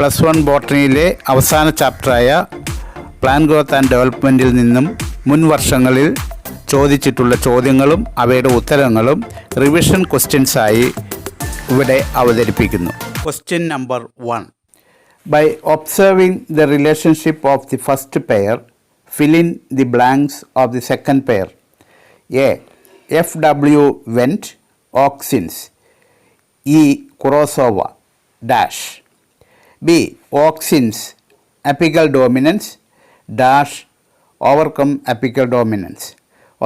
+1 ബോട്ടണിയിലെ അവസാന ചാപ്റ്ററായ plan growth and ഡെവലപ്മെൻറ്റിൽ നിന്നും മുൻ വർഷങ്ങളിൽ ചോദിച്ചിട്ടുള്ള ചോദ്യങ്ങളും അവയുടെ ഉത്തരങ്ങളും റിവിഷൻ ക്വസ്റ്റ്യൻസായി ഇവിടെ അവതരിപ്പിക്കുന്നു. Question number 1. By observing the relationship of the first pair, fill in the blanks of the second pair. A. F.W. Wendt, auxins. E. Kurosawa, dash. B. Auxins, apical dominance, dash, overcome apical dominance.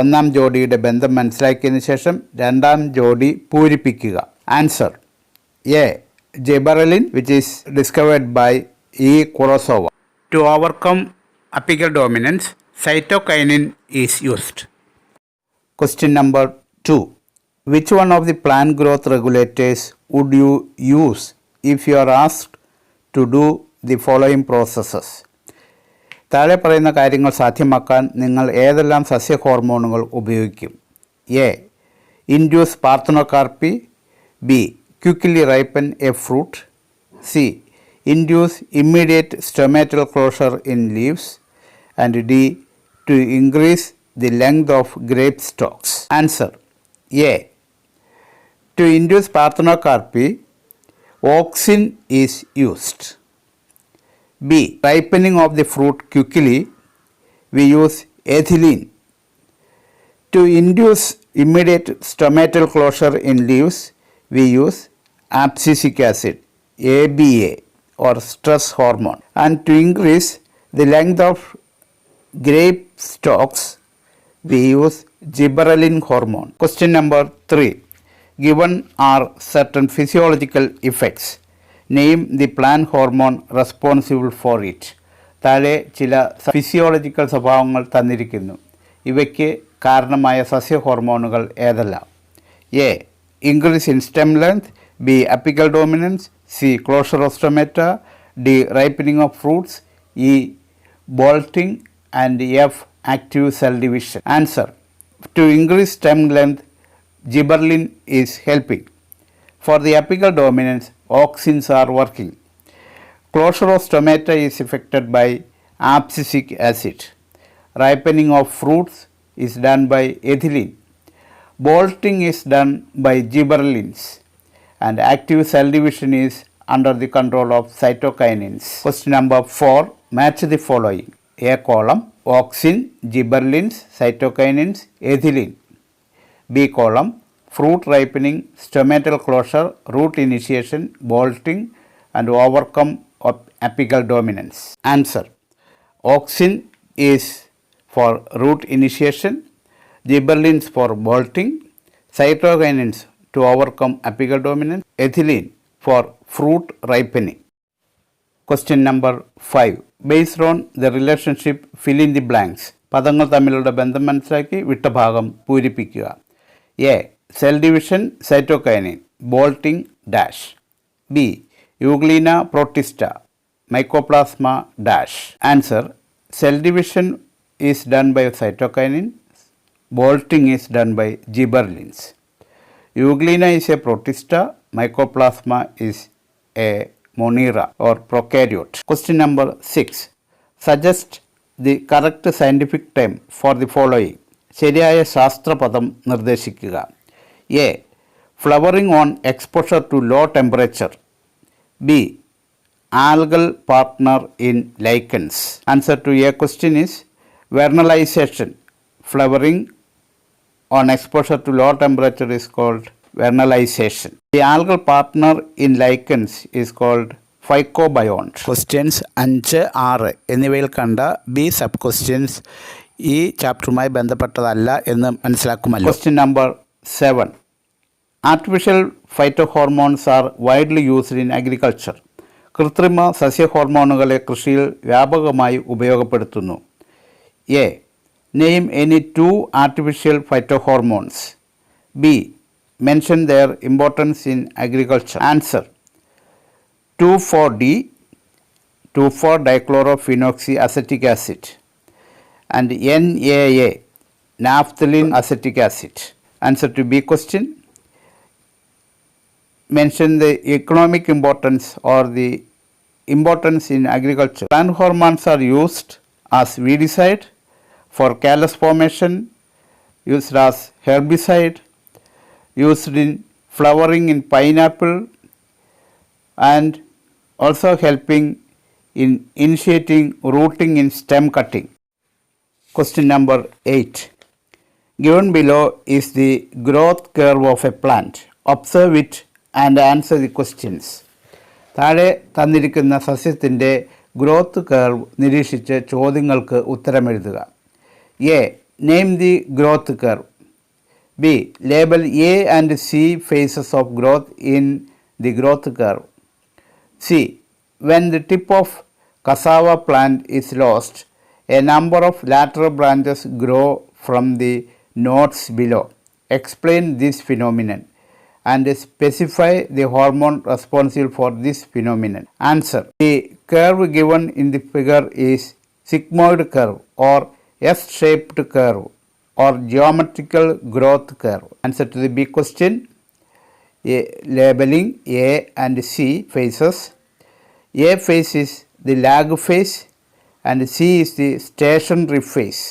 ഒന്നാം ജോഡിയുടെ ബന്ധം മനസ്സിലാക്കിയതിനു ശേഷം രണ്ടാം ജോഡി പൂരിപ്പിക്കുക. Answer A. Gibberellin, which is discovered by E. Kurosawa. To overcome apical dominance, cytokinin is used. Question number 2. Which one of the plant growth regulators would you use if you are asked to do the following processes? താഴെ പറയുന്ന കാര്യങ്ങൾ സാധ്യമാക്കാൻ നിങ്ങൾ ഏതെല്ലാം സസ്യ ഹോർമോണുകൾ ഉപയോഗിക്കും? A. Induce parthenocarpy. B. Quickly ripen a fruit. C. Induce immediate stomatal closure in leaves. And D. To increase the length of grape stalks. Answer A. To induce parthenocarpy, auxin is used. B. Ripening of the fruit quickly, we use ethylene. To induce immediate stomatal closure in leaves, we use abscisic acid, ABA, or stress hormone. And to increase the length of grape stalks, we use gibberellin hormone. Question number 3. Given are certain physiological effects. Name the plant hormone responsible for it. താഴെ ചില physiological സ്വഭാവങ്ങൾ തന്നിരിക്കുന്നു. ഇവയ്ക്ക് കാരണമായ സസ്യ ഹോർമോണുകൾ ഏതെല്ലാം? A. Increase in stem length. B. Apical dominance. C. Closure of stomata. D. Ripening of fruits. E. Bolting. And F. Active cell division. Answer. To increase stem length, gibberellin is helping. For the apical dominance, auxins are working. Closure of stomata is affected by abscisic acid. Ripening of fruits is done by ethylene. Bolting is done by gibberellins, and active cell division is under the control of cytokinins. Question number 4. Match the following. A column, auxin, gibberellins, cytokinins, ethylene. B column, fruit ripening, stomatal closure, root initiation, bolting, and overcome of apical dominance. Answer. Auxin is for root initiation, gibberellins for bolting, cytokinins to overcome apical dominance, ethylene for fruit ripening. Question number 5. Based on the relationship, fill in the blanks. പദങ്ങൾ തമ്മിലുള്ള ബന്ധം മനസ്സിലാക്കി വിട്ട ഭാഗം പൂരിപ്പിക്കുക. A. Cell division cytokinin, bolting, dash. B. Euglena Protista, Mycoplasma, dash. Answer. Cell division is done by cytokinin. Bolting is done by gibberellins. Euglena is a protista. Mycoplasma is a monera or prokaryote. Question number 6. Suggest the correct scientific term for the following. ശരിയായ ശാസ്ത്രപദം നിർദ്ദേശിക്കുക. A. Flowering on exposure to low temperature. B. Algal partner in lichens. Answer to A question is vernalization. Flowering on exposure to low temperature is called vernalization. The algal partner in lichens is called phycobiont. Questions 5, 6 എന്നിവയിൽ കണ്ട B sub questions ഈ ചാപ്റ്ററുമായി ബന്ധപ്പെട്ടതല്ല എന്ന് മനസ്സിലാക്കുമല്ലോ. Question number 7. Artificial phytohormones are widely used in agriculture. കൃത്രിമ സസ്യ ഹോർമോണുകളെ കൃഷിയിൽ വ്യാപകമായി ഉപയോഗപ്പെടുത്തുന്നു. A. Name any 2 artificial phytohormones. B. Mention their importance in agriculture. Answer. 2,4-D, 2,4-dichlorophenoxyacetic acid, and NAA, naphthalene acetic acid. Answer to B question. Mention the economic importance or the importance in agriculture. Plant hormones are used as weedicide, for callus formation, used as herbicide, used in flowering in pineapple, and also helping in initiating rooting in stem cutting. Question number 8. Given below is the growth curve of a plant. Observe it and answer the questions. താഴെ തന്നിരിക്കുന്ന സസ്യത്തിൻ്റെ growth curve നിരീക്ഷിച്ച് ചോദ്യങ്ങൾക്ക് ഉത്തരമെഴുതുക. A. Name the growth curve. B. Label A and C phases of growth in the growth curve. C. When the tip of cassava plant is lost, a number of lateral branches grow from the nodes below. Explain this phenomenon and specify the hormone responsible for this phenomenon. Answer. The curve given in the figure is sigmoid curve or S-shaped curve or geometrical growth curve. Answer to the B question. Labeling A and C phases. A phase is the lag phase and C is the stationary phase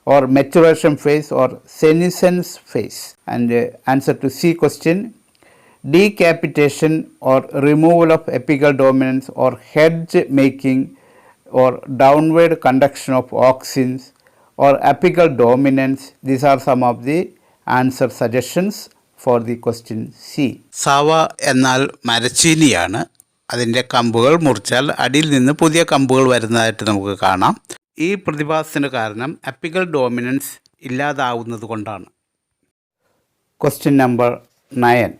or maturation phase or senescence phase. And answer to C question, decapitation or removal of apical dominance or hedge making or downward conduction of auxins or apical dominance. These are some of the answer suggestions for the question C. സാവ എന്നാൽ മരച്ചീനിയാണ്. അതിൻ്റെ കമ്പുകൾ മുറിച്ചാൽ അടിയിൽ നിന്ന് പുതിയ കമ്പുകൾ വരുന്നതായിട്ട് നമുക്ക് കാണാം. ഈ പ്രതിഭാസത്തിന് കാരണം അപ്പിക്കൽ ഡോമിനൻസ് ഇല്ലാതാവുന്നത് കൊണ്ടാണ്. Question number 9.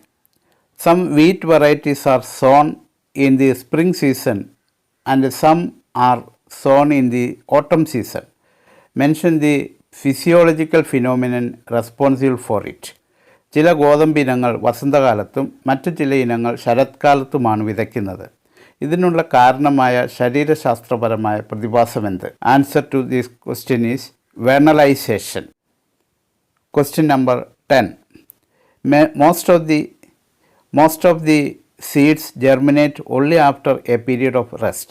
Some wheat varieties are sown in the spring season and some are sown in the autumn season. Mention the physiological phenomenon responsible for it. ചില ഗോതമ്പ് ഇനങ്ങൾ വസന്തകാലത്തും മറ്റു ചില ഇനങ്ങൾ ശരത്കാലത്തുമാണ് വിതയ്ക്കുന്നത്. ഇതിനുള്ള കാരണമായ ശരീരശാസ്ത്രപരമായ പ്രതിഭാസമെന്ത്? Answer to this question is vernalisation. Question number 10. Most of the seeds germinate only after a period of rest.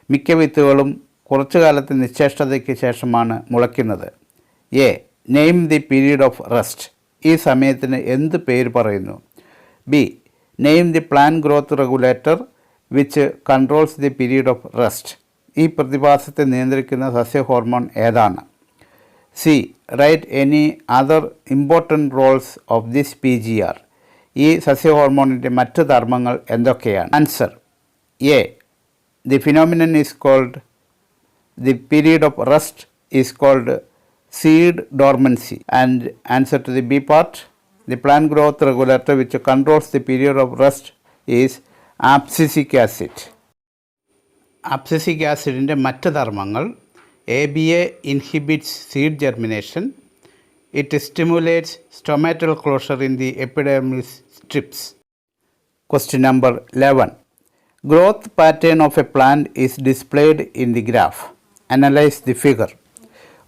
മിക്ക വിത്തുകളും കുറച്ചു കാലത്തെ നിശ്ചേഷ്ടതയ്ക്ക് ശേഷമാണ് മുളയ്ക്കുന്നത്. A. Name the period of rest. ഈ സമയത്തിന് എന്ത് പേര് പറയുന്നു? B. Name the plant growth regulator which controls the period of rest. ഈ പ്രതിഭാസത്തെ നിയന്ത്രിക്കുന്ന സസ്യ ഹോർമോൺ ഏതാണ്? C. Write any other important roles of this PGR. ഈ സസ്യ ഹോർമോണിൻ്റെ മറ്റ് ധർമ്മങ്ങൾ എന്തൊക്കെയാണ്? Answer. A. The phenomenon is called the period of rest is called seed dormancy. And answer to the B part, the plant growth regulator which controls the period of rest is abscisic acid. Abscisic acidന്റെ മറ്റ് ധർമ്മങ്ങൾ: ABA inhibits seed germination, it stimulates stomatal closure in the epidermis strips. Question number 11. Growth pattern of a plant is displayed in the graph. Analyze the figure.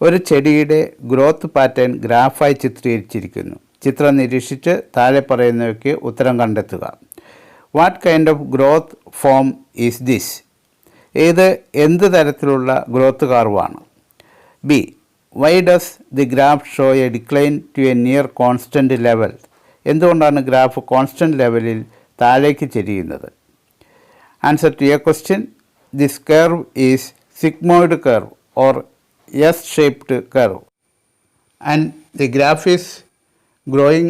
ഒരു ചെടിയുടെ growth pattern ഗ്രാഫായി ചിത്രീകരിച്ചിരിക്കുന്നു. ചിത്രം നിരീക്ഷിച്ച് താഴെ പറയുന്നവയ്ക്ക് ഉത്തരം കണ്ടെത്തുക. What kind of growth form is this? എന്ത് തരത്തിലുള്ള ഗ്രോത്ത് കർവാണ്? B. Why does the graph show a decline to a near constant level? എന്തുകൊണ്ടാണ് ഗ്രാഫ് കോൺസ്റ്റൻറ്റ് ലെവലിൽ താഴേക്ക് ചെരിയുന്നത്? Answer to A question, this curve is sigmoid curve or S-shaped curve, and the graph is growing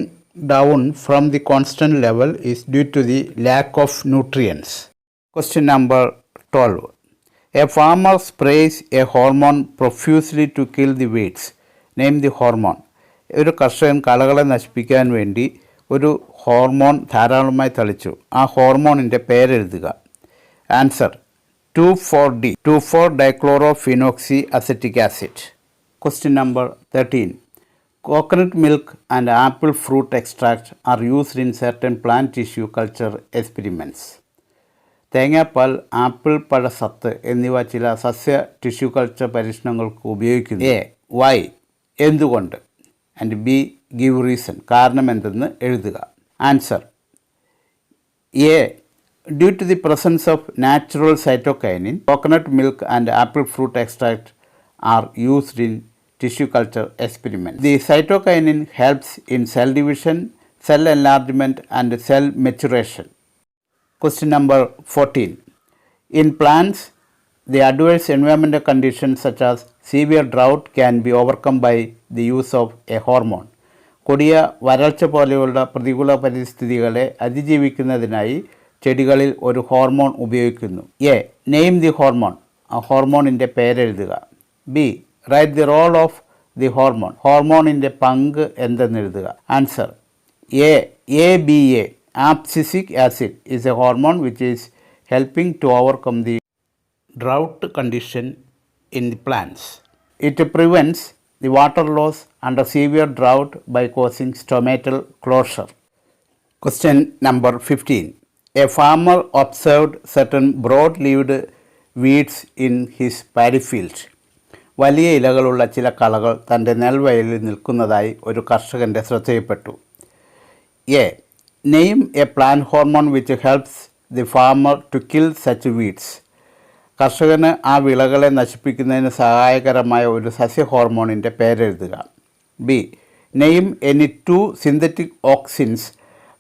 down from the constant level is due to the lack of nutrients. Question number 12. A farmer sprays a hormone profusely to kill the weeds. Name the hormone. ഒരു കർഷകൻ കളകളെ നശിപ്പിക്കാൻ വേണ്ടി ഒരു hormone ധാരാളമായി തളിച്ചു. ആ ഹോർമോണിൻ്റെ പേരെഴുതുക. Answer. 2,4-D, 2,4-dichlorophenoxyacetic acid. Question number 13. Coconut milk and apple fruit extract are used in certain plant tissue culture experiments. തേങ്ങാപ്പാൽ, ആപ്പിൾ പഴസത്ത് എന്നിവ ചില സസ്യ ടിഷ്യൂ കൾച്ചർ പരീക്ഷണങ്ങൾക്ക് ഉപയോഗിക്കുന്നു. എ. വൈ? എന്തുകൊണ്ട്? And B. Give reason. കാരണം എന്തെന്ന് എഴുതുക. Answer. A. Due to the presence of natural cytokinin, coconut milk and apple fruit extract are used in tissue culture experiments. The cytokinin helps in cell division, cell enlargement and cell maturation. Question number 14. In plants, the adverse environmental conditions such as severe drought can be overcome by the use of a hormone. കൊടിയ വരൾച്ച പോലെയുള്ള പ്രതികൂല പരിസ്ഥിതികളെ അതിജീവിക്കുന്നതിനായി ചെടികളിൽ ഒരു hormone ഉപയോഗിക്കുന്നു. A. Name the hormone. ആ ഹോർമോണിൻ്റെ പേരെഴുതുക. B. Write the role of the hormone. ഹോർമോണിൻ്റെ പങ്ക് എന്തെന്നെഴുതുക. Answer A B A. Abscisic acid is a hormone which is helping to overcome the drought condition in the plants. It prevents the water loss under severe drought by causing stomatal closure. Question number 15. A farmer observed certain broad-leaved weeds in his paddy field. വലിയ ഇലകളുള്ള ചില കളകൾ തൻ്റെ നെൽവയലിൽ നിൽക്കുന്നതായി ഒരു കർഷകൻ്റെ ശ്രദ്ധയിൽപ്പെട്ടു. A. Name a plant hormone which helps the farmer to kill such weeds. കർഷകന് ആ വിളകളെ നശിപ്പിക്കുന്നതിന് സഹായകരമായ ഒരു സസ്യ ഹോർമോണിൻ്റെ പേരെഴുതുക. B. Name any 2 synthetic auxins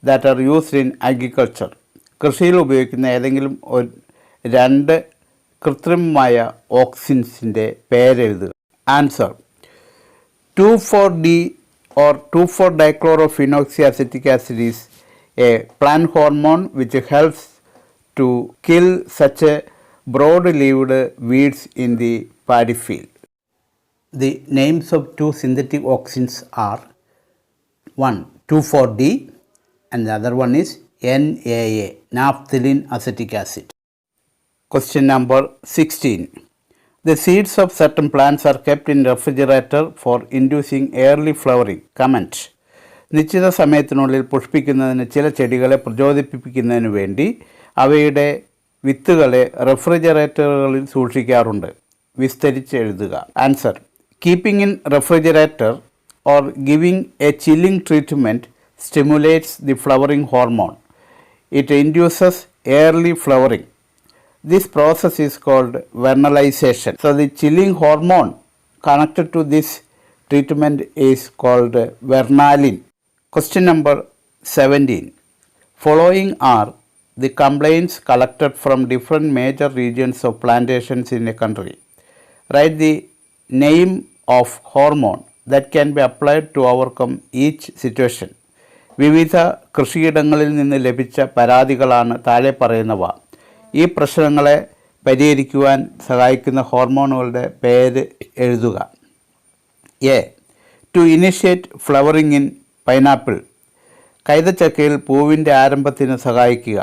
that are used in agriculture. കൃഷിയിൽ ഉപയോഗിക്കുന്ന ഏതെങ്കിലും 2 കൃത്രിമമായ ഓക്സിൻസിൻ്റെ പേരെഴുതുക. Answer 2,4-D or 2,4-dichlorophenoxyacetic acid is a plant hormone which helps to kill such a broad-leaved weeds in the paddy field. The names of 2 synthetic auxins are 1. 2,4-D and the other one is NAA, naphthalene acetic acid. Question number 16. The seeds of certain plants are kept in refrigerator for inducing early flowering. Comment. നിശ്ചിത സമയത്തിനുള്ളിൽ പുഷ്പിക്കുന്നതിന് ചില ചെടികളെ പ്രചോദിപ്പിക്കുന്നതിന് വേണ്ടി അവയുടെ വിത്തുകളെ റെഫ്രിജറേറ്ററുകളിൽ സൂക്ഷിക്കാറുണ്ട്. വിസ്തരിച്ച് എഴുതുക. Answer. Keeping in refrigerator or giving A chilling treatment stimulates the flowering hormone. It induces early flowering. This process is called vernalization. So the chilling hormone connected to this treatment is called vernalin. Question number 17. Following are the complaints collected from different major regions of plantations in a country. Write the name of hormone that can be applied to overcome each situation. വിവിധ കൃഷിയിടങ്ങളിൽ നിന്ന് ലഭിച്ച പരാതികളാണ് താഴെ പറയുന്നവ. ഈ പ്രശ്നങ്ങളെ പരിഹരിക്കുവാൻ സഹായിക്കുന്ന ഹോർമോണുകളുടെ പേര് എഴുതുക. A. To initiate flowering in pineapple. കൈതച്ചക്കയിൽ പൂവിൻ്റെ ആരംഭത്തിന് സഹായിക്കുക.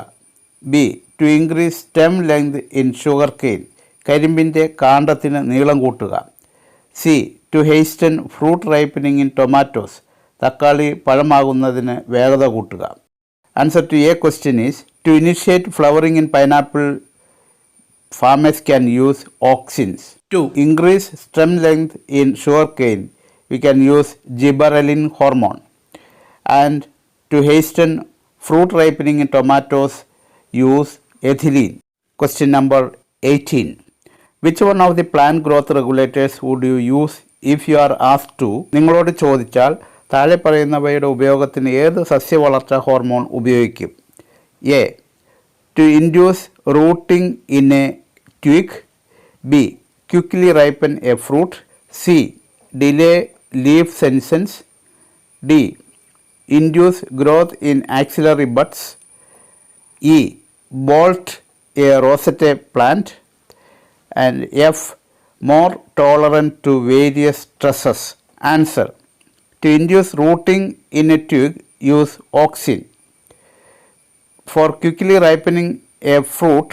B. To increase stem length in sugarcane. കരിമ്പിൻ്റെ കാണ്ഡത്തിന് നീളം കൂട്ടുക. C. To hasten fruit ripening in tomatoes. തക്കാളി പഴമാകുന്നതിന് വേഗത കൂട്ടുക. Answer to A question is to initiate flowering in pineapple farmers can use auxins. To increase stem length in sugarcane, we can use gibberellin hormone. And to hasten fruit ripening in tomatoes, use ethylene. Question number 18. Which one of the plant growth regulators would you use if you are asked to? നിങ്ങളോട് ചോദിച്ചാൽ താഴെ പറയുന്നവയുടെ ഉപയോഗത്തിന് ഏത് സസ്യവളർച്ചാ hormone ഉപയോഗിക്കും? A. To induce rooting in a twig. B. Quickly ripen a fruit. C. Delay leaf senescence. D. Induce growth in axillary buds. E. Bolt a rosette plant. And F. More tolerant to various stresses. Answer. To induce rooting in a twig, use auxin. For quickly ripening a fruit,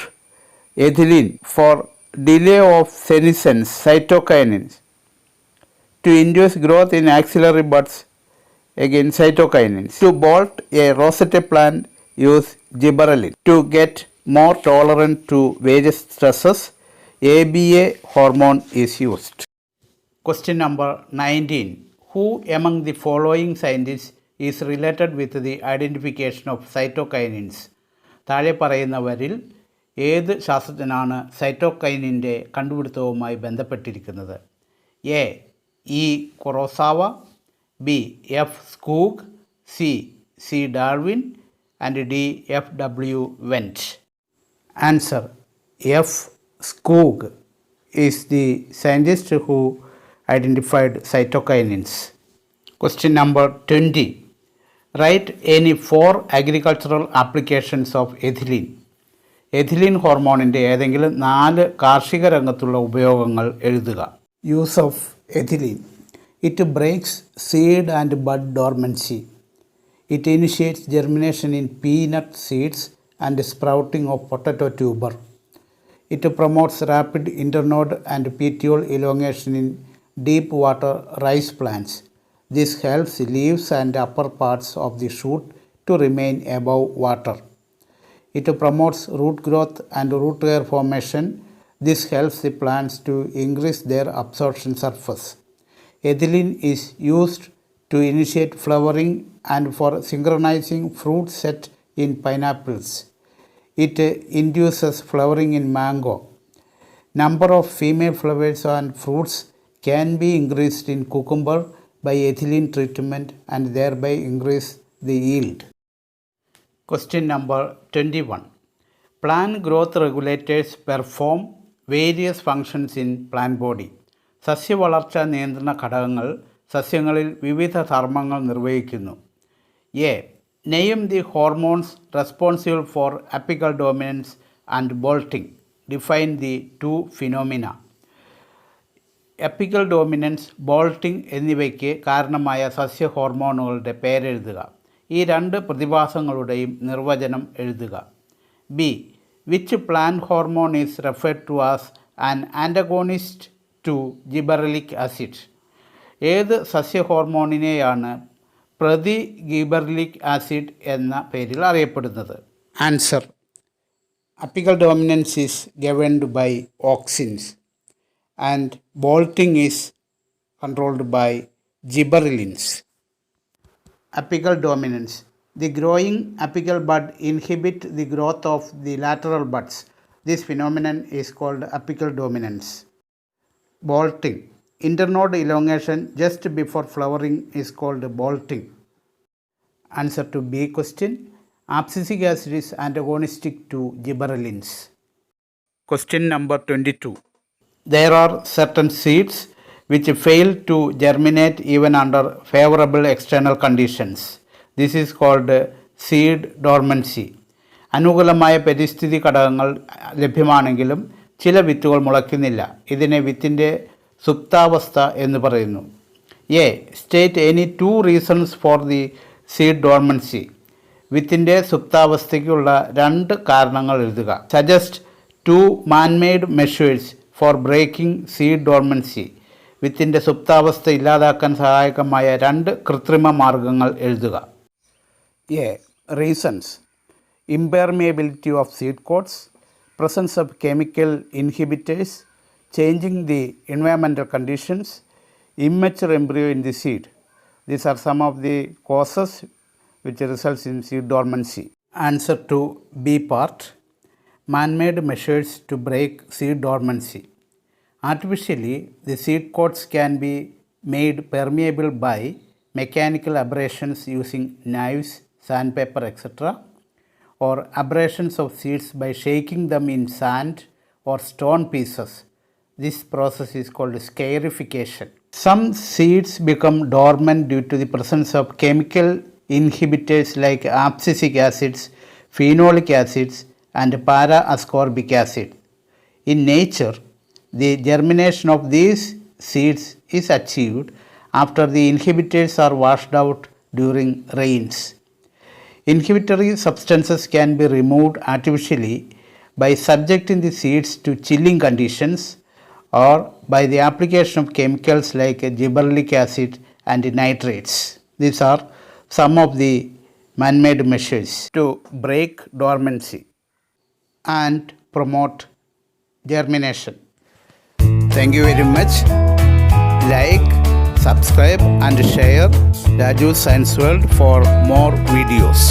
ethylene. For delay of senescence, cytokinins. To induce growth in axillary buds, again cytokinins. To bolt a rosette plant, use gibberellin. To get more tolerant to various stresses, ABA hormone is used. Question number 19. Who among the following scientists is related with the identification of cytokinins? താഴെ പറയുന്നവരിൽ ഏത് ശാസ്ത്രജ്ഞനാണ് സൈറ്റോകൈനിൻ്റെ കണ്ടുപിടുത്തവുമായി ബന്ധപ്പെട്ടിരിക്കുന്നത്? A E Kurosawa, B F Skoog, C Darwin and D F W Went. Answer F Skoog is the scientist who identified cytokinins. Question number 20. Write any 4 agricultural applications of ethylene. Ethylene ഹോർമോണിൻ്റെ ഏതെങ്കിലും 4 കാർഷിക രംഗത്തുള്ള ഉപയോഗങ്ങൾ എഴുതുക. Use of ethylene. It breaks seed and bud dormancy. It initiates germination in peanut seeds and sprouting of potato tuber. It promotes rapid internode and petiole elongation in deep water rice plants. This helps leaves and upper parts of the shoot to remain above water. It promotes root growth and root hair formation. This helps the plants to increase their absorption surface. Ethylene is used to initiate flowering and for synchronizing fruit set in pineapples. It induces flowering in mango. Number of female flowers and fruits can be increased in cucumber by ethylene treatment and thereby increase the yield. Question number 21. Plant growth regulators perform various functions in plant body. സസ്യവളർച്ചാ നിയന്ത്രണ ഘടകങ്ങൾ സസ്യങ്ങളിൽ വിവിധ ധർമ്മങ്ങൾ നിർവഹിക്കുന്നു. A Name the hormones responsible for apical dominance and bolting. Define the 2 phenomena. Apical dominance, bolting എന്നിവയ്ക്ക് കാരണമായ സസ്യ ഹോർമോണുകളുടെ പേരെഴുതുക. ഈ 2 പ്രതിഭാസങ്ങളുടെയും നിർവചനം എഴുതുക. B which plant hormone is referred to as an antagonist to gibberellic acid. ഏത് സസ്യ ഹോർമോണിനെയാണ് പ്രതി ഗിബർലിക് ആസിഡ് എന്ന പേരിൽ അറിയപ്പെടുന്നത്? Answer apical dominance is governed by auxins and bolting is controlled by gibberellins. Apical dominance. The growing apical bud inhibit the growth of the lateral buds. This phenomenon is called apical dominance. Bolting. Internode elongation just before flowering is called bolting. Answer to B question. Abscisic acid is antagonistic to gibberellins. Question number 22. There are certain seeds which fail to germinate even under favorable external conditions. This is called seed dormancy. അനുകൂലമായ പരിസ്ഥിതി ഘടകങ്ങൾ ലഭ്യമാണെങ്കിലും ചില വിത്തുകൾ മുളയ്ക്കുന്നില്ല. ഇതിനെ വിത്തിൻ്റെ സുപ്താവസ്ഥ എന്ന് പറയുന്നു. A state any 2 reasons for the seed dormancy. വിത്തിൻ്റെ സുപ്താവസ്ഥയ്ക്കുള്ള 2 കാരണങ്ങൾ എഴുതുക. Suggest 2 manmade measures for breaking seed dormancy. വിത്തിൻ്റെ സുപ്താവസ്ഥ ഇല്ലാതാക്കാൻ സഹായകമായ 2 കൃത്രിമ മാർഗങ്ങൾ എഴുതുക. A reasons. Impermeability of seed coats, presence of chemical inhibitors, changing the environmental conditions, immature embryo in the seed. These are some of the causes which results in seed dormancy. Answer to B part. Man-made measures to break seed dormancy. Artificially, the seed coats can be made permeable by mechanical abrasions using knives, sandpaper, etc., or abrasions of seeds by shaking them in sand or stone pieces. This process is called scarification. Some seeds become dormant due to the presence of chemical inhibitors like abscisic acids, phenolic acids, and para-ascorbic acid. In nature, the germination of these seeds is achieved after the inhibitors are washed out during rains. Inhibitory substances can be removed artificially by subjecting the seeds to chilling conditions or by the application of chemicals like gibberellic acid and nitrates. These are some of the man-made measures to break dormancy and promote germination. Thank you very much. Like, subscribe and share Raju's Science World for more videos.